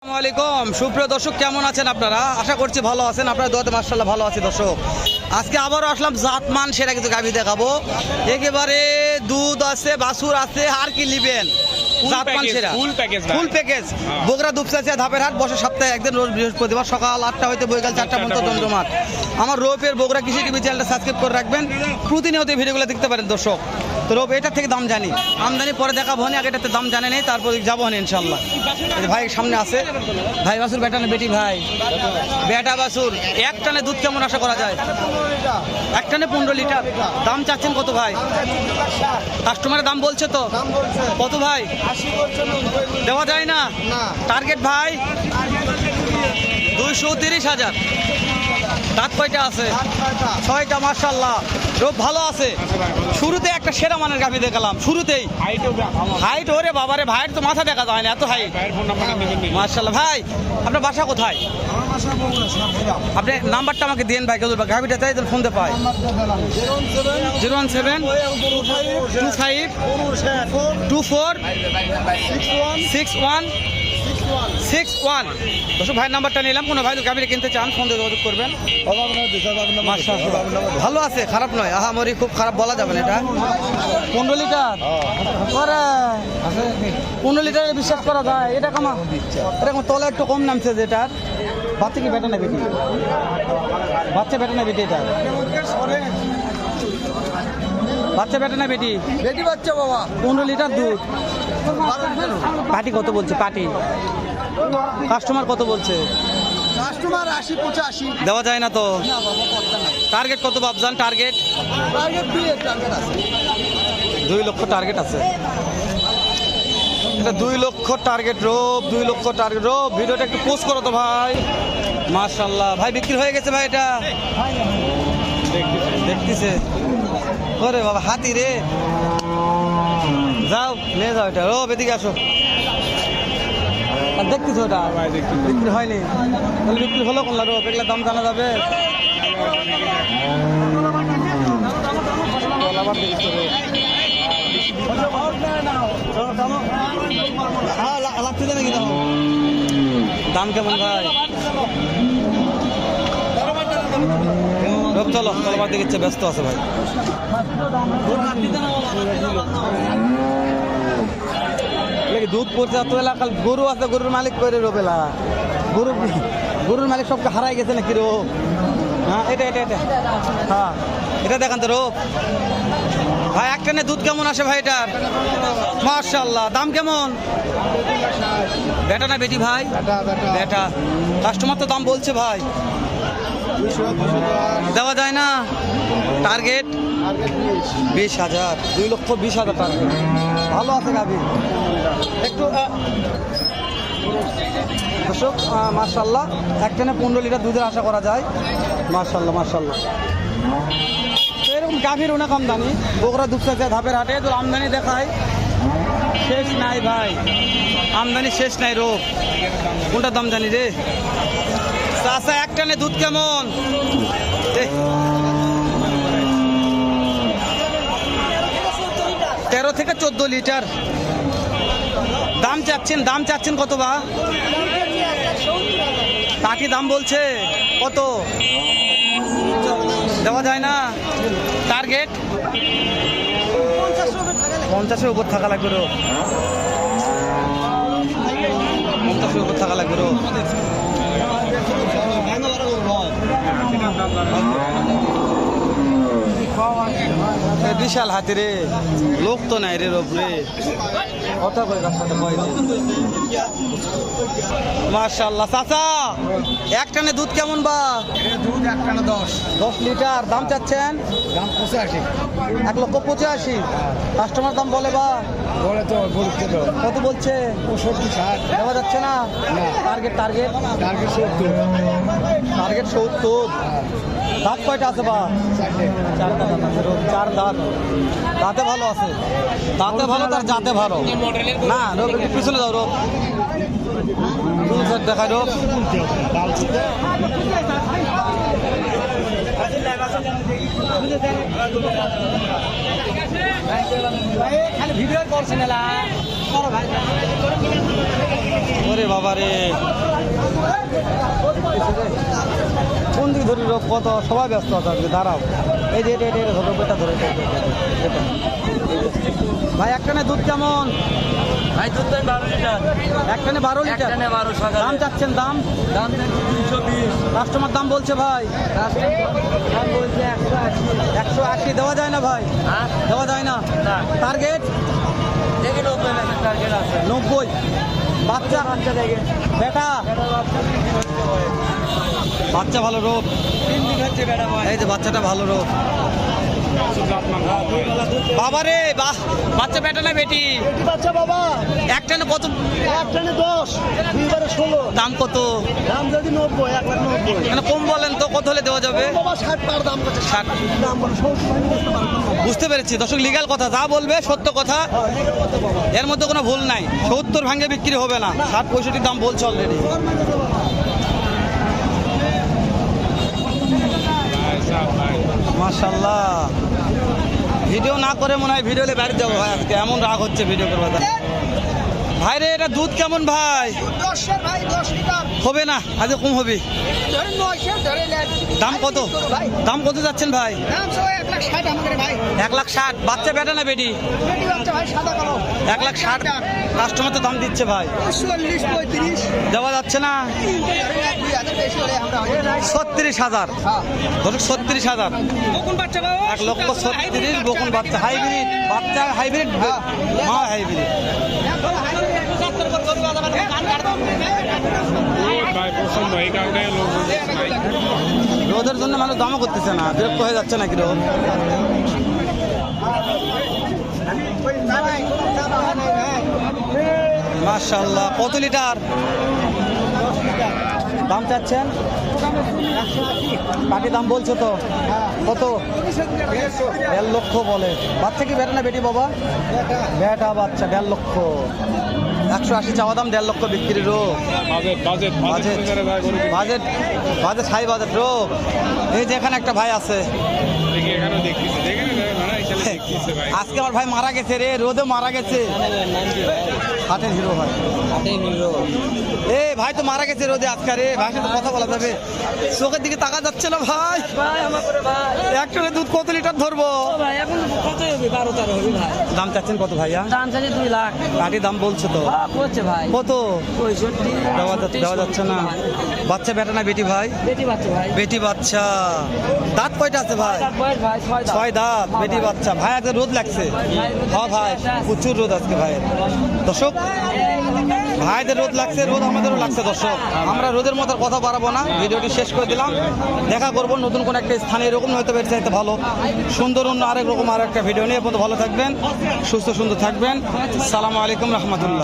আসসালামাইকুম সুপ্রিয় দর্শক, কেমন আছেন আপনারা? আশা করছি ভালো আছেন। আপনারা দোয়াতে মাশাআল্লাহ ভালো আছে। দর্শক, আজকে আবারও আসলাম জাতমান সেরা কিছু গাভী দেখাবো। একেবারে দুধ আছে, বাছুর আছে, আর কি নিবেন? জাতমান সেরা ফুল প্যাকেজ। বগুড়া দুপচাচিয়া ধাপের হাট বসে সপ্তাহে একদিন, রোজ বৃহস্পতিবার সকাল 8টা হইতে বৈকাল 4টা পর্যন্ত জমজমাট। আমার রোপের বগুড়া কৃষি টিভি চ্যানেলটা সাবস্ক্রাইব করে রাখবেন, প্রতিনিয়ত ভিডিওগুলো দেখতে পারেন। দর্শক, তো রোপ এটার থেকে দাম জানি, আমদানি পরে দেখাবো না, আগে এটাতে দাম জানে নেই, তারপর যাবো না ইনশাল্লাহ। ভাই সামনে আছে, ভাই বাছুর বেটা না বেটি? ভাই বেটা বাছুর। এক টানে দুধ কেমন আশা করা যায়? এক টানে 15 লিটার। দাম চাচ্ছেন কত ভাই? কাস্টমারের দাম বলছে তো কত ভাই? দেওয়া যায় না। টার্গেট ভাই 230,000। দাঁত কয়টা আছে? 6টা। মাশাআল্লাহ, রোপ ভালো আছে। শুরুতে একটা সেরা মানের গাভী দেখালাম, শুরুতেই হাইট। ওরে বাবারে, ভাইয়ের তো মাথা দেখা যায় না, এত হাইট। মাশাআল্লাহ। ভাই আপনার বাসা কোথায়? আপনি নাম্বারটা আমাকে দেন ভাই, কেউ গাভীটা চাই তো ফোন দিয়ে পাই। 01725246161। দর্শক, ভাইয়ের নাম্বারটা নিলাম। কোনো ভাই গাভীটা কিনতে চান ফোন দিয়ে যোগাযোগ করবেন। ভালো আছে, খারাপ নয়। আহামরি খুব খারাপ বলা যাবে না। এটা 15 লিটার। 15 লিটারে বিশ্বাস করা যায়? এটা কামা এরকম তলে একটু কম নামছে। যেটার বাচ্চা কি বেটা না বেটি? বাচ্চা বেটা না বেটি? এটা বাচ্চা বেটা না বেটি? বেটি বাচ্চা বাবা। 15 লিটার দুধ। পাটি কত বলছে? পাটি কাস্টমার কত বলছে? কাস্টমার 80-85। দেওয়া যায় না তো? না বাবা, কথা নাই। টার্গেট কত বাবজান? টার্গেট টার্গেট 2 আছে। 2 লক্ষ টার্গেট আছে। এটা 2 লক্ষ টার্গেট। রোপ 2 লক্ষ টার্গেট। রোপ ভিডিওটা একটু পোস্ট করো তো ভাই। মাশাআল্লাহ ভাই, বিক্রি হয়ে গেছে ভাই? এটা দেখতেছে। ওরে বাবা, হাতি রে। যাও নিয়ে যাও এটা। রোপ এদিকে আসো। আর দেখতেছো ওটা বিক্রি হয়নি? তাহলে বিক্রি হলো কোনটা? রোপ এগুলো দাম জানা যাবে। দাম কেমন ভাই? চলো চলো, দিকে ইচ্ছে ব্যস্ত আছে ভাই। দুধ পড়ছে এত এলাকা। গরু আছে, গরুর মালিক করে রোবেলা। গরুর মালিক সবকে হারাই গেছে নাকি রোপ? হ্যাঁ, এটা এটা এটা হ্যাঁ, এটা দেখান তো রোপ। ভাই এক টানে দুধ কেমন আসে ভাই এটার? মাশাআল্লাহ। দাম কেমন? বেটা না বেটি ভাই? বেটা। কাস্টমার তো দাম বলছে ভাই, দেওয়া যায় না। টার্গেট 20,000। 2,20,000 টার্গেট। ভালো আছে গাভী একটু। দর্শক, মাশাআল্লাহ এক টানে 15 লিটার দুধের আশা করা যায়। মাশাআল্লাহ মাশাআল্লাহ। এরকম গাভীর অনেক আমদানি বগুড়া দুপচাচিয়া ধাপের হাটে। তো আমদানি দেখায় শেষ নাই ভাই, আমদানি শেষ নাই। রোপ কোনটার দাম জানি রে? চাচা এক টানে দুধ কেমন? 13 থেকে 14 লিটার। দাম চাচ্ছেন কত বা? কাকি দাম বলছে কত? দেওয়া যায় না। টার্গেট 50-এর উপর থাকা লাগবে। রো 50-এর উপর থাকা লাগবে। রো বিশাল হাতি রে, লোক তো নাই রে। রোপ রে কথা কই রাস্তাতে কই। মাশাআল্লাহ। চাচা এক টানে দুধ কেমন বা? দুধ এক টানা 10 লিটার। দাম চাচ্ছেন? দাম 85। 1,85,000। কাস্টমার দাম বলে বা? বলে তো বলতে তো কত বলছে? 65-60। দেওয়া যাচ্ছে না। Target target target 70। টার্গেট 70। দাঁত কয়টা আছে বা? 4টা দাঁত আছে। রোপ 4 দাঁত। দাঁতে ভালো আছে। দাঁতে ভালো, তার জাতে ভালো না। রোপ একটু পিছনে যাও। রোপ দেখায়। রোপ খালি ভিডিও করছে না। ওরে বাবা রে, কোন দিকে ধরি রোগ কত, সবাই ব্যস্ত আছে আজকে। দাঁড়াও, এই যে এটা ধরো, এটা ধরো, এটা। ভাই একটানে দুধ কেমন? ভাই দুধ দেন 12 লিটার, একটানে 12 লিটার। একটানে 12 সকালে। দাম চাচ্ছেন? দাম 320। কাস্টমার দাম বলছে ভাই দাম বলছে 180। 180 দেওয়া যায় না ভাই? হ্যাঁ দেওয়া যায় না। না, টার্গেট দেখে 90 লাখ টার্গেট আছে। 90। বাচ্চা বাচ্চা দেখে বেটা, বাচ্চা ভালো রোগ। 3 দিন হচ্ছে বেটা ভাই। এই যে বাচ্চাটা ভালো রোগ। বাবা রে, বাহ, বাচ্চা বেটা না বেটি? বেটি বাচ্চা বাবা, একটানে কত? একটানে 10, দুইবারে 16। দাম কত? দাম যদি 90, 1,90,000। মানে কম বলেন তো, কত হলে দেওয়া যাবে? বাবা 60 পার দাম করছে, 60। দাম বলে 70 ভাঙি করতে পারবো না। বুঝতে পেরেছি দর্শক, লিগ্যাল কথা, যা বলবে সত্য কথা, এর মধ্যে কোনো ভুল নাই। 70 ভাঙে বিক্রি হবে না, 60-65 দাম বলছে অলরেডি। মাশাল্লাহ, ভিডিও না করে মনে হয় ভিডিওলে বাড়ি যাবো ভাই, আজকে এমন রাগ হচ্ছে ভিডিও করবো। ভাই রে, এটা দুধ কেমন ভাই? 10 ভাই, 10 লিটার। হবে না, আজকে কম হবে। ধরে 900 ধরে নেন। দাম কত? দাম কত যাচ্ছেন ভাই? দাম সব 1,60,000 আমাদের ভাই। 1,60,000। বাচ্চা বেটা না বেটি? বেটি বাচ্চা ভাই, সাদা কালো। 1,60,000। কাস্টমার তো দাম দিচ্ছে ভাই, 40, 35। দেওয়া যাচ্ছে না। 2,000 বেশি হলে আমরা হয়ে যায়। 36,000। হ্যাঁ। ধরুন 36,000। কোন বাচ্চা বাবা? 1,36,000 বকুন বাচ্চা, হাইব্রিড বাচ্চা, হাইব্রিড। হ্যাঁ হাইব্রিড। রোদের জন্য মানুষ দামও করতেছে না, বিরক্ত হয়ে যাচ্ছে নাকি রোদ? মাশাআল্লাহ, কত লিটার দাম চাচ্ছেন? বাকি দাম বলছো তো কত? 1.5 লক্ষ বলে। বাচ্চা কি বেটা না বেটি বাবা? বেটা বাচ্চা, 1.5 লক্ষ। 180 চাওয়া দাম, 1.5 লক্ষ বিক্রি রোগ। বাজেট বাজেট হাই বাজেট রোগ। এই যে এখানে একটা ভাই আছে, আজকে আমার ভাই মারা গেছে রে, রোদে মারা গেছে। হাটের হিরো ভাই, এ ভাই তো মারা গেছে রোদে আজকে রে। ভাই সাথে কথা বলা যাবে? চোখের দিকে তাকা যাচ্ছে না ভাই। ভাই আমার করে ভাই। একটা দুধ কত লিটার ধরবো? ও ভাই এখন কত হবে? 12-13 হবে ভাই। দাম চাচ্ছেন কত ভাইয়া? দাম চাইছে 2 লাখ। কাটির দাম বলছে তো হ্যাঁ করছে ভাই। কত? 65। দেওয়া যাচ্ছে না। বাচ্চা বেটা না বেটি ভাই? বেটি বাচ্চা ভাই। বেটি বাচ্চা। দাঁত কয়টা আছে ভাই? তার বয়স ভাই 6 দাম। 6 দাঁত, বেটি বাচ্চা। ভাই আজকে রোদ লাগছে। হ্যাঁ ভাই, প্রচুর রোদ আজকে ভাইয়ের। দর্শক, ভাইদের রোদ লাগছে, রোদ আমাদেরও লাগছে। দর্শক, আমরা রোদের মতো আর কথা বাড়াবো না, ভিডিওটি শেষ করে দিলাম। দেখা করবো নতুন কোন একটা স্থানে, এরকম হয়তো বের চাইতে ভালো সুন্দর অন্য আরেক রকম আর একটা ভিডিও নিয়ে। ভালো থাকবেন, সুস্থ সুন্দর থাকবেন। সালামু আলাইকুম রহমতুল্লাহ।